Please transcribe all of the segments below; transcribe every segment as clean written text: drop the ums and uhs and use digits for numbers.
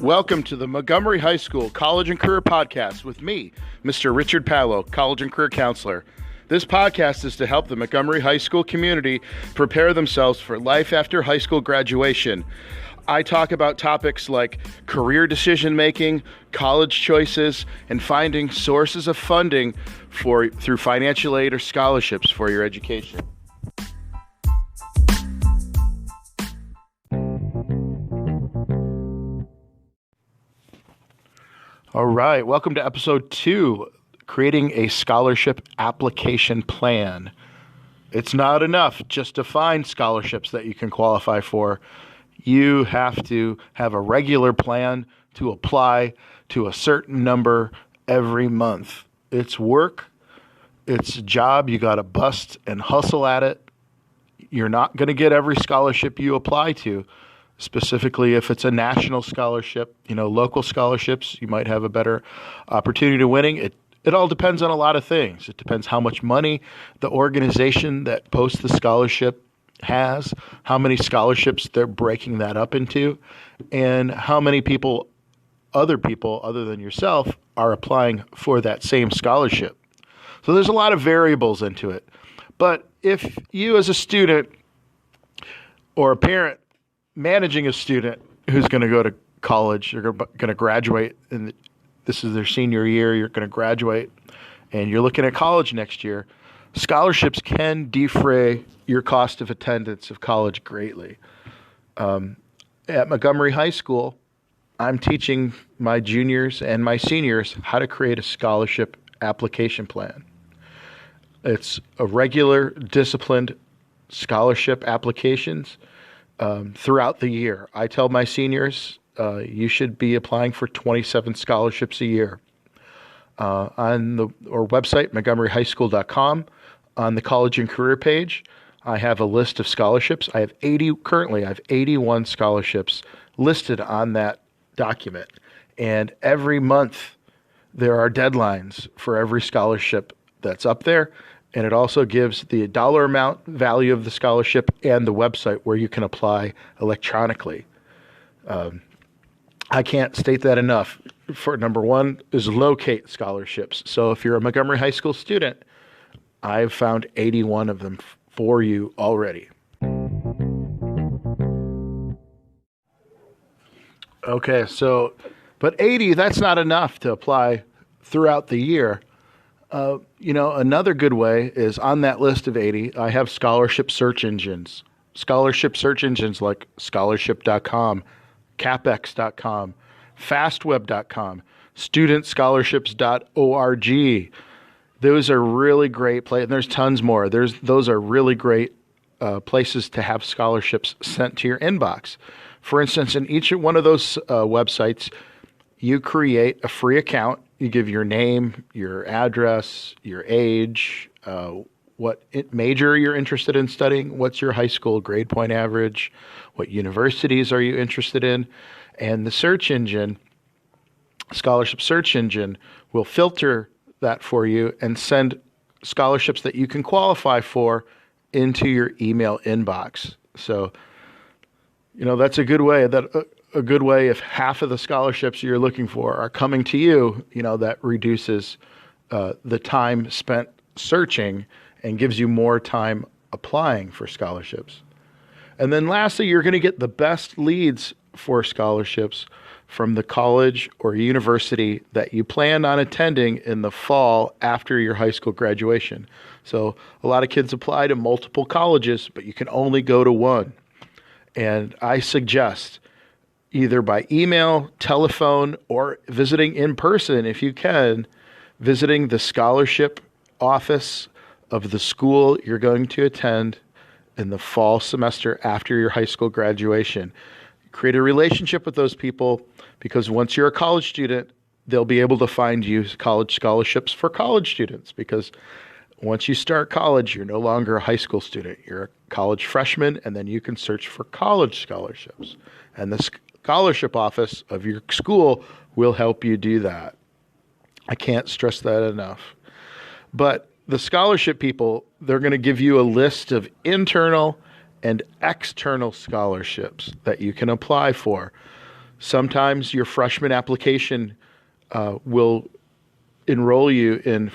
Welcome to the Montgomery High School College and Career Podcast with me, Mr. Richard Palo, College and Career Counselor. This podcast is to help the Montgomery High School community prepare themselves for life after high school graduation. I talk about topics like career decision-making, college choices, and finding sources of funding through financial aid or scholarships for your education. All right, welcome to episode 2, creating a scholarship application plan. It's not enough just to find scholarships that you can qualify for. You have to have a regular plan to apply to a certain number every month. It's work. It's a job. You got to bust and hustle at it. You're not going to get every scholarship you apply to. Specifically, if it's a national scholarship, local scholarships, you might have a better opportunity to winning. It all depends on a lot of things. It depends how much money the organization that posts the scholarship has, how many scholarships they're breaking that up into, and how many other people other than yourself are applying for that same scholarship. So there's a lot of variables into it. But if you as a student or a parent managing a student who's going to go to college, you're going to graduate, and this is their senior year, you're going to graduate, and you're looking at college next year, scholarships can defray your cost of attendance of college greatly. At Montgomery High School, I'm teaching my juniors and my seniors how to create a scholarship application plan. It's a regular, disciplined scholarship applications throughout the year. I tell my seniors, you should be applying for 27 scholarships a year. On our website, montgomeryhighschool.com, on the college and career page, I have a list of scholarships. I have 81 scholarships listed on that document. And every month there are deadlines for every scholarship that's up there. And it also gives the dollar amount value of the scholarship and the website where you can apply electronically. I can't state that enough. For number one is locate scholarships. So if you're a Montgomery High School student, I've found 81 of them for you already. Okay, but 80, that's not enough to apply throughout the year. Another good way is on that list of 80, I have scholarship search engines. Scholarship search engines like scholarship.com, capex.com, fastweb.com, studentscholarships.org. Those are really great places, and there's tons more. Those are really great places to have scholarships sent to your inbox. For instance, in each one of those websites, you create a free account. You give your name, your address, your age, what major you're interested in studying, what's your high school grade point average, what universities are you interested in, and the search engine, scholarship search engine, will filter that for you and send scholarships that you can qualify for into your email inbox. So, that's a good way. A good way if half of the scholarships you're looking for are coming to you, that reduces the time spent searching and gives you more time applying for scholarships. And then lastly, you're going to get the best leads for scholarships from the college or university that you plan on attending in the fall after your high school graduation. So a lot of kids apply to multiple colleges, but you can only go to one. And I suggest either by email, telephone, or visiting in person, if you can, visiting the scholarship office of the school you're going to attend in the fall semester after your high school graduation. Create a relationship with those people, because once you're a college student, they'll be able to find you college scholarships for college students, because once you start college, you're no longer a high school student. You're a college freshman, and then you can search for college scholarships. And the scholarship office of your school will help you do that. I can't stress that enough. But the scholarship people, they're going to give you a list of internal and external scholarships that you can apply for. Sometimes your freshman application will enroll you in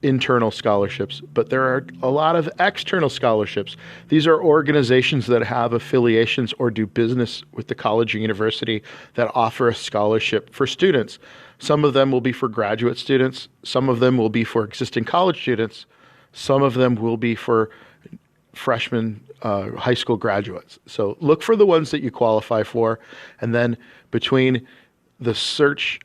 internal scholarships, but there are a lot of external scholarships. These are organizations that have affiliations or do business with the college or university that offer a scholarship for students. Some of them will be for graduate students. Some of them will be for existing college students. Some of them will be for freshman high school graduates. So look for the ones that you qualify for, and then between the search,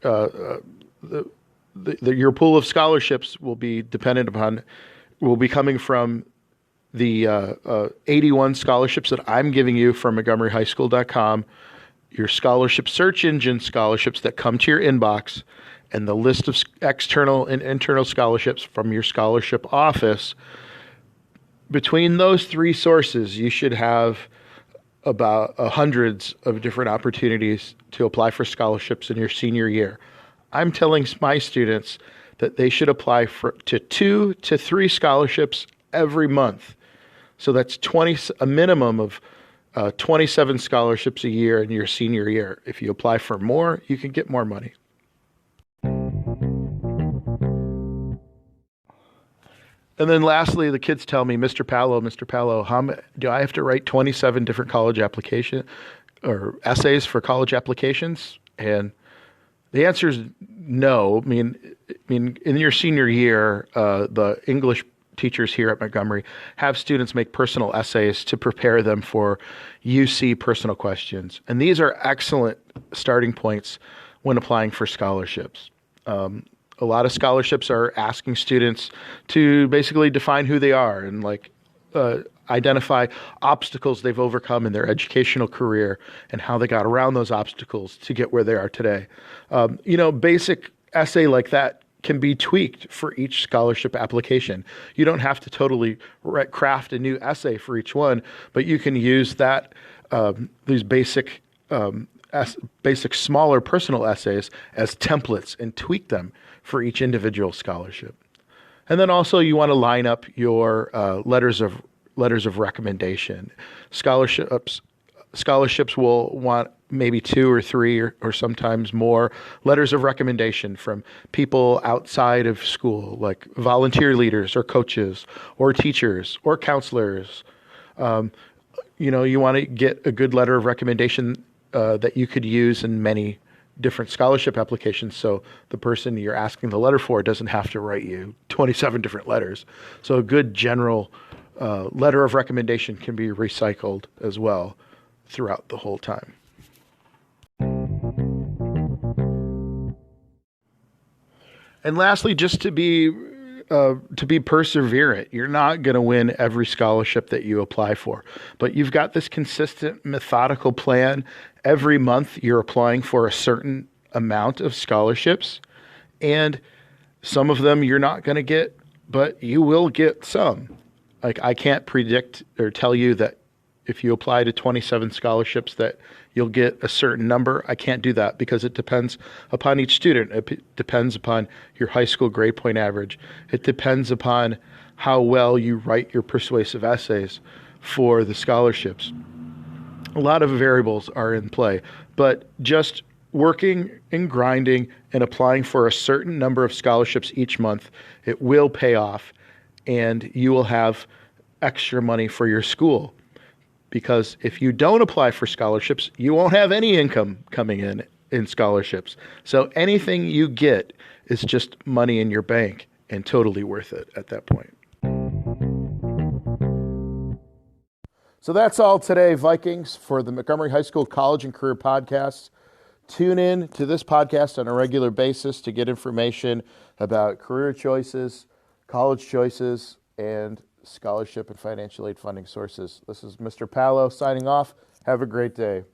your pool of scholarships will be coming from the 81 scholarships that I'm giving you from MontgomeryHighSchool.com, your scholarship search engine scholarships that come to your inbox, and the list of external and internal scholarships from your scholarship office. Between those three sources, you should have about hundreds of different opportunities to apply for scholarships in your senior year. I'm telling my students that they should apply to 2 to 3 scholarships every month. So that's a minimum of 27 scholarships a year in your senior year. If you apply for more, you can get more money. And then lastly, the kids tell me, Mr. Palo, do I have to write 27 different college application or essays for college applications? And the answer is no. I mean, in your senior year, the English teachers here at Montgomery have students make personal essays to prepare them for UC personal questions. And these are excellent starting points when applying for scholarships. A lot of scholarships are asking students to basically define who they are and identify obstacles they've overcome in their educational career and how they got around those obstacles to get where they are today. Basic essay like that can be tweaked for each scholarship application. You don't have to totally craft a new essay for each one, but you can use these basic smaller personal essays as templates and tweak them for each individual scholarship. And then also you want to line up your letters of recommendation. Scholarships will want maybe 2 or 3 or sometimes more letters of recommendation from people outside of school, like volunteer leaders or coaches or teachers or counselors. You want to get a good letter of recommendation that you could use in many different scholarship applications, so the person you're asking the letter for doesn't have to write you 27 different letters. So a good general letter of recommendation can be recycled as well throughout the whole time. And lastly, just to be perseverant. You're not going to win every scholarship that you apply for, but you've got this consistent, methodical plan. Every month you're applying for a certain amount of scholarships, and some of them you're not going to get, but you will get some. I can't predict or tell you that if you apply to 27 scholarships that you'll get a certain number. I can't do that because it depends upon each student. It depends upon your high school grade point average. It depends upon how well you write your persuasive essays for the scholarships. A lot of variables are in play, but just working and grinding and applying for a certain number of scholarships each month, it will pay off, and you will have extra money for your school. Because if you don't apply for scholarships, you won't have any income coming in scholarships. So anything you get is just money in your bank and totally worth it at that point. So that's all today, Vikings, for the Montgomery High School College and Career Podcast. Tune in to this podcast on a regular basis to get information about career choices, college choices, and scholarship and financial aid funding sources. This is Mr. Palo signing off. Have a great day.